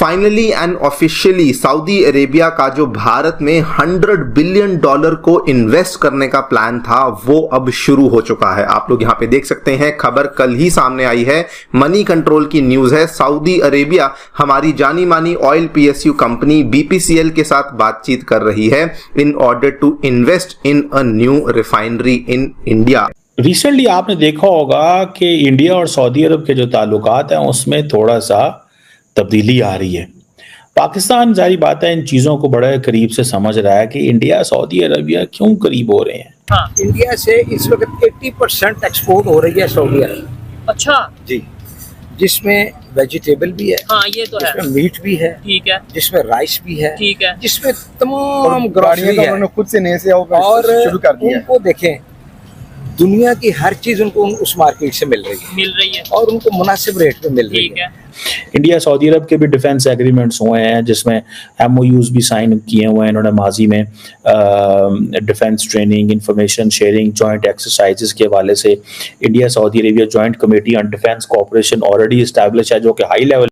Finally and officially Saudi Arabia का जो भारत में $100 बिलियन को इन्वेस्ट करने का प्लान था वो अब शुरू हो चुका है। आप लोग यहाँ पे देख सकते हैं, खबर कल ही सामने आई है, मनी कंट्रोल की न्यूज है। सऊदी अरेबिया हमारी जानी मानी ऑयल पीएसयू कंपनी बीपीसीएल के साथ बातचीत कर रही है in order to invest in a new refinery in India. Recently आपने देखा होगा कि इंडिया और सऊदी अरब के जो ताल्लुकात हैं उसमें थोड़ा सा तब्दीली आ रही है। पाकिस्तान जारी बात है इन चीज़ों को बड़े करीब से समझ रहा है कि इंडिया सऊदी अरबिया क्यों करीब हो रहे हैं। हाँ, इंडिया से इस वक्त 80% एक्सपोर्ट हो रही है सऊदी अरब। अच्छा जी, जिसमें वेजिटेबल भी है, हाँ ये तो है, जिसमें मीट भी है, ठीक है, जिसमें राइस भी है, ठीक है, जिसमें तमाम ग्रोसरी है। उन्होंने खुद से नए से और शुरू कर दिया है। उनको देखें, दुनिया की हर चीज उनको उस मार्केट से मिल रही है और उनको मुनासिब रेट पे मिल रही ठीक है। है। इंडिया सऊदी अरब के भी डिफेंस एग्रीमेंट्स हुए हैं जिसमें एमओयूज भी साइन किए हुए हैं इन्होंने माजी में। Defence training, information sharing, joint exercises के हवाले से India Saudi Arabia joint committee on defence cooperation already establish है जो कि high level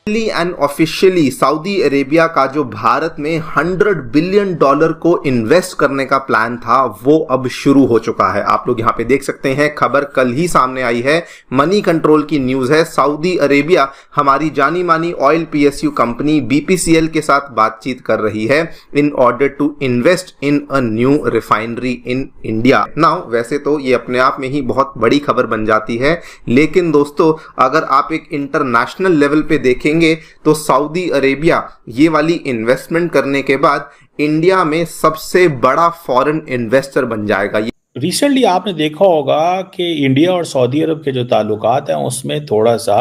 and officially Saudi Arabia का जो भारत में $100 बिलियन को इन्वेस्ट करने का प्लान था वो अब शुरू हो चुका है। आप लोग यहाँ पे देख सकते हैं, खबर कल ही सामने आई है, मनी कंट्रोल की न्यूज है। सऊदी अरेबिया हमारी जानी मानी ऑयल पीएसयू कंपनी बीपीसीएल के साथ बातचीत कर रही है in order to invest in a new refinery in India. Now वैसे तो ये अपने आप में ही बहुत बड़ी खबर बन जाती है, लेकिन दोस्तों अगर आप एक इंटरनेशनल लेवल पे देखें तो सऊदी अरेबिया ये वाली इन्वेस्टमेंट करने के बाद इंडिया में सबसे बड़ा फॉरेन इन्वेस्टर बन जाएगा। रिसेंटली आपने देखा होगा कि इंडिया और सऊदी अरब के जो ताल्लुकात हैं उसमें थोड़ा सा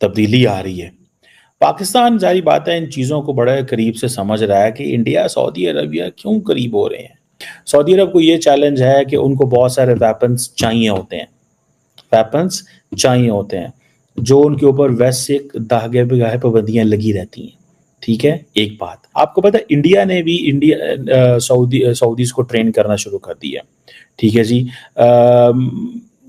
तब्दीली आ रही है। पाकिस्तान जारी बात है इन चीज़ों को बड़े करीब से समझ रहा है कि इंडिया सऊदी अरबिया क्यों करीब हो रहे हैं। सऊदी अरब को ये चैलेंज है कि उनको बहुत सारे वेपन्स चाहिए होते हैं जो उनके ऊपर वैसे दागे बिगाहे पाबंदियां लगी रहती हैं। ठीक है, एक बात आपको पता है इंडिया ने भी सऊदीज को ट्रेन करना शुरू कर दिया। ठीक है जी,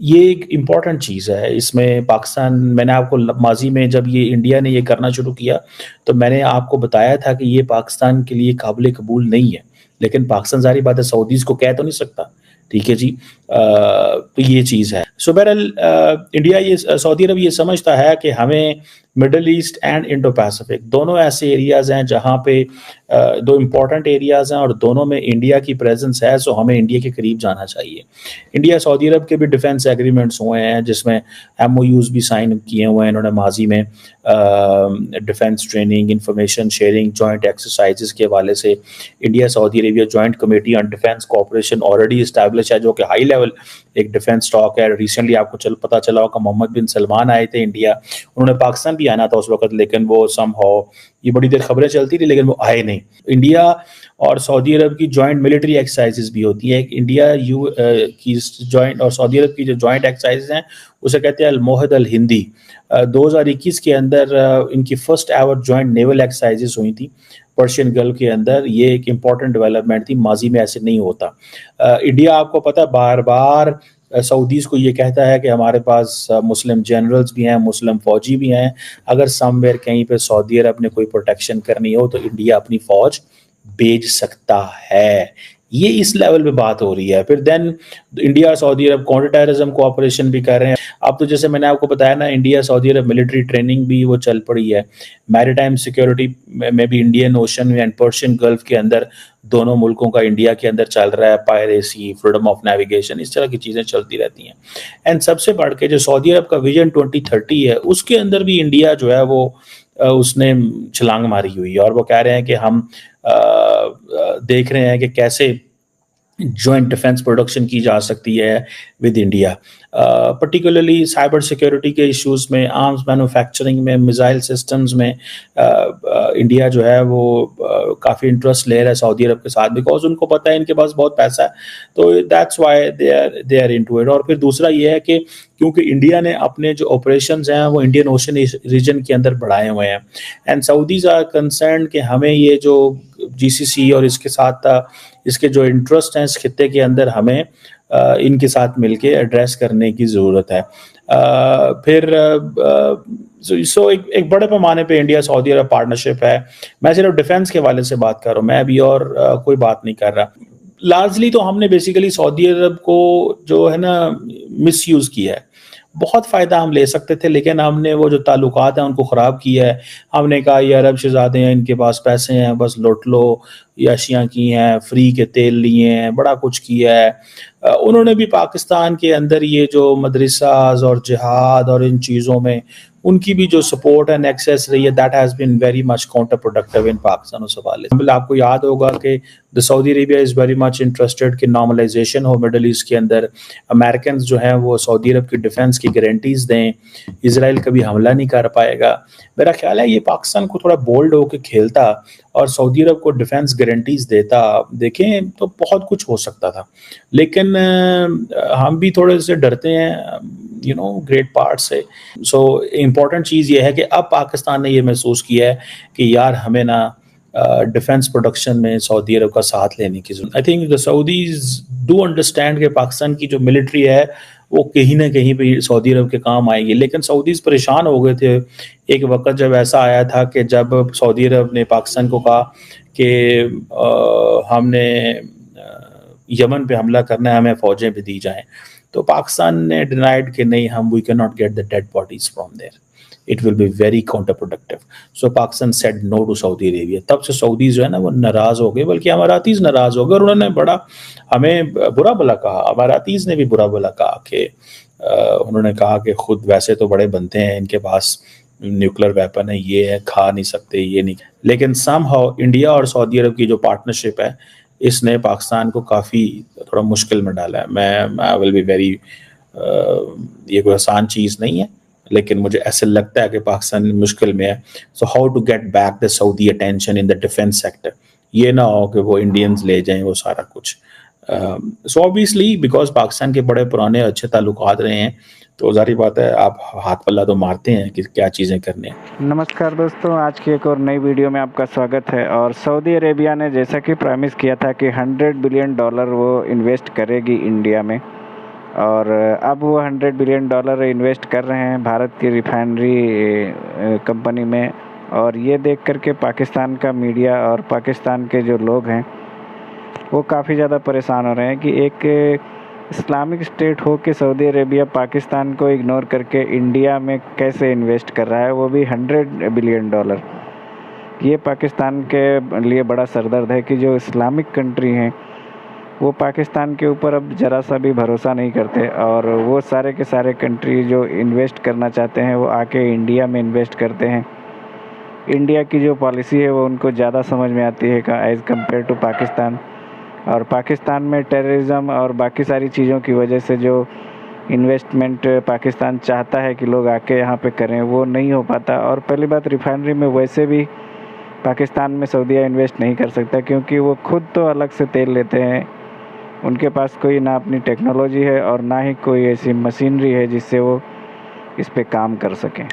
ये एक इम्पॉर्टेंट चीज़ है। इसमें पाकिस्तान, मैंने आपको माजी में जब ये इंडिया ने ये करना शुरू किया तो मैंने आपको बताया था कि ये पाकिस्तान के लिए काबिल कबूल नहीं है, लेकिन पाकिस्तान जारी बात है सऊदीज को कह तो नहीं सकता। ठीक है जी, तो ये चीज़ है। सो बहरहाल इंडिया ये सऊदी अरब ये समझता है कि हमें middle east and Indo Pacific दोनों ऐसे एरियाज़ हैं जहाँ पे दो इम्पॉर्टेंट एरियाज़ हैं और दोनों में इंडिया की प्रेजेंस है, सो हमें इंडिया के करीब जाना चाहिए। इंडिया सऊदी अरब के भी डिफेंस एग्रीमेंट्स हुए हैं जिसमें एमओयूज भी साइन किए हुए हैं इन्होंने माजी में। Defence training, information sharing, joint exercises के हवाले से India Saudi Arabia joint committee on defence cooperation already establish है जो कि हाई लेवल एक डिफेंस टॉक है। रिसेंटली आपको पता चला होगा मोहम्मद बिन सलमान आए थे इंडिया, उन्होंने पाकिस्तान भी आना था उस वक्त, लेकिन वो समहाउ ये बड़ी देर खबरें चलती थी लेकिन वो आए नहीं। इंडिया और सऊदी अरब की जॉइंट मिलिट्री एक्सरसाइजेस भी होती है। इंडिया की जॉइंट और सऊदी अरब की जो जॉइंट एक्सरसाइजेस हैं उसे कहते हैं अल-मोहद अल-हिंदी। 2021 के अंदर इनकी first ever joint naval exercises हुई थी पर्शियन गल्फ के अंदर। ये एक इम्पॉर्टेंट डेवलपमेंट थी, माजी में ऐसे नहीं होता। इंडिया आपको पता है बार बार सऊदीज़ को ये कहता है कि हमारे पास मुस्लिम जनरल्स भी हैं, मुस्लिम फ़ौजी भी हैं, अगर समवेयर कहीं पे सऊदी अरब ने कोई प्रोटेक्शन करनी हो तो इंडिया अपनी फ़ौज भेज सकता है। ये इस लेवल पे बात हो रही है। फिर देन इंडिया सऊदी अरब काउंटर टेररिज्म कोऑपरेशन भी कर रहे हैं। अब तो जैसे मैंने आपको बताया ना, इंडिया सऊदी अरब मिलिट्री ट्रेनिंग भी वो चल पड़ी है। मैरीटाइम सिक्योरिटी में भी Indian ocean and Persian gulf के अंदर दोनों मुल्कों का इंडिया के अंदर चल रहा है। पायरेसी, फ्रीडम ऑफ नेविगेशन, इस तरह की चीज़ें चलती रहती हैं। एंड सबसे बढ़ के जो सऊदी अरब का विजन 2030 है उसके अंदर भी इंडिया जो है वो उसने छलांग मारी हुई है और वो कह रहे हैं कि हम देख रहे हैं कि कैसे जॉइंट डिफेंस प्रोडक्शन की जा सकती है with India, particularly cyber security के इश्यूज़ में, आर्म्स मैन्युफैक्चरिंग में, मिसाइल सिस्टम्स में इंडिया जो है वो काफ़ी इंटरेस्ट ले रहा है सऊदी अरब के साथ, बिकॉज उनको पता है इनके पास बहुत पैसा है, तो that's why they are into it. और फिर दूसरा ये है कि क्योंकि इंडिया ने अपने जो ऑपरेशंस हैं वो इंडियन ओशन रीजन के अंदर बढ़ाए हुए हैं, एंड सऊदीज आर कंसर्न कि हमें ये जो जीसीसी और इसके साथ इसके जो इंटरेस्ट हैं इस खित्ते के अंदर, हमें इनके साथ मिलके एड्रेस करने की ज़रूरत है। फिर एक बड़े पैमाने पे इंडिया सऊदी अरब पार्टनरशिप है। मैं सिर्फ डिफेंस के वाले से बात कर रहा हूँ, मैं अभी और कोई बात नहीं कर रहा। लार्जली तो हमने बेसिकली सऊदी अरब को जो है ना मिसयूज़ किया है। बहुत फ़ायदा हम ले सकते थे, लेकिन हमने वो जो ताल्लुकात हैं उनको ख़राब किया है। हमने कहा ये अरब शहज़ादे हैं, इनके पास पैसे हैं, बस लूट लो, याशियाँ की हैं, फ्री के तेल लिए हैं, बड़ा कुछ किया है। उन्होंने भी पाकिस्तान के अंदर ये जो मदरसाज और जिहाद और इन चीज़ों में उनकी भी जो सपोर्ट एंड एक्सेस रही है, that has been very much counter productive in Pakistan उस हवाले से। आपको याद होगा कि the Saudi Arabia is very much interested कि नॉर्मलाइजेशन हो मिडल ईस्ट के अंदर। अमेरिकन जो हैं वो सऊदी अरब की डिफेंस की गारंटीज़ दें, इसराइल कभी हमला नहीं कर पाएगा। मेरा ख्याल है ये पाकिस्तान को थोड़ा बोल्ड होकर खेलता और सऊदी अरब को डिफेंस गारंटीज़ देता, देखें तो बहुत कुछ हो सकता था। लेकिन हम भी थोड़े से डरते हैं ग्रेट पार्ट से। सो इम्पॉर्टेंट चीज़ ये है कि अब पाकिस्तान ने ये महसूस किया है कि यार हमें ना डिफेंस प्रोडक्शन में सऊदी अरब का साथ लेने की जरूरत। I think the Saudis do understand कि पाकिस्तान की जो मिलिट्री है वो कहीं ना कहीं भी सऊदी अरब के काम आएगी। लेकिन सऊदीज परेशान हो गए थे। एक वक्त जब ऐसा आया था कि जब सऊदी अरब ने पाकिस्तान को कहा कि हमने यमन पे हमला करना है, हमें फ़ौजें भी दी जाएं, तो पाकिस्तान ने डिनाइड कि नहीं, हम we can not get the dead bodies from there, it will be very counter productive. So Pakistan said no to Saudi Arabia. तब से सऊदी जो है ना वो नाराज़ हो गए, बल्कि अमारातीज़ नाराज़ हो गए और उन्होंने बड़ा हमें बुरा भला कहा। अमारातीज़ ने भी बुरा भला कहा कि उन्होंने कहा कि खुद वैसे तो बड़े बनते हैं, इनके पास न्यूक्लियर वेपन है, ये है, खा नहीं सकते, ये नहीं। लेकिन समहाउ इंडिया और सऊदी अरब की जो पार्टनरशिप है इसने पाकिस्तान को काफ़ी थोड़ा मुश्किल में डाला है। मैं विल बी वेरी ये कोई आसान चीज़ नहीं है, लेकिन मुझे ऐसे लगता है कि पाकिस्तान मुश्किल में है। So how to get back the Saudi attention in the defence sector, ये ना हो कि वो इंडियंस ले जाएं वो सारा कुछ। सो ऑब्वियसली बिकॉज पाकिस्तान के बड़े पुराने अच्छे ताल्लुकात रहे हैं, तो जारी बात है आप हाथ पल्ला तो मारते हैं कि क्या चीज़ें करने हैं। नमस्कार दोस्तों, आज की एक और नई वीडियो में आपका स्वागत है। और सऊदी अरेबिया ने जैसा कि प्रॉमिस किया था कि $100 बिलियन वो इन्वेस्ट करेगी इंडिया में, और अब वो $100 बिलियन इन्वेस्ट कर रहे हैं भारत की रिफाइनरी कंपनी में। और ये देख कर के पाकिस्तान का मीडिया और पाकिस्तान के जो लोग हैं वो काफ़ी ज़्यादा परेशान हो रहे हैं कि एक इस्लामिक स्टेट हो के सऊदी अरेबिया पाकिस्तान को इग्नोर करके इंडिया में कैसे इन्वेस्ट कर रहा है, वो भी $100 बिलियन। ये पाकिस्तान के लिए बड़ा सरदर्द है कि जो इस्लामिक कंट्री हैं वो पाकिस्तान के ऊपर अब ज़रा सा भी भरोसा नहीं करते, और वो सारे के सारे कंट्री जो इन्वेस्ट करना चाहते हैं वो आके इंडिया में इन्वेस्ट करते हैं। इंडिया की जो पॉलिसी है वो उनको ज़्यादा समझ में आती है एज़ कम्पेयर टू पाकिस्तान। और पाकिस्तान में टेररिज्म और बाकी सारी चीज़ों की वजह से जो इन्वेस्टमेंट पाकिस्तान चाहता है कि लोग आके यहाँ पे करें वो नहीं हो पाता। और पहली बात, रिफाइनरी में वैसे भी पाकिस्तान में सऊदीया इन्वेस्ट नहीं कर सकता, क्योंकि वो खुद तो अलग से तेल लेते हैं। उनके पास कोई ना अपनी टेक्नोलॉजी है और ना ही कोई ऐसी मशीनरी है जिससे वो इस पे काम कर सकें।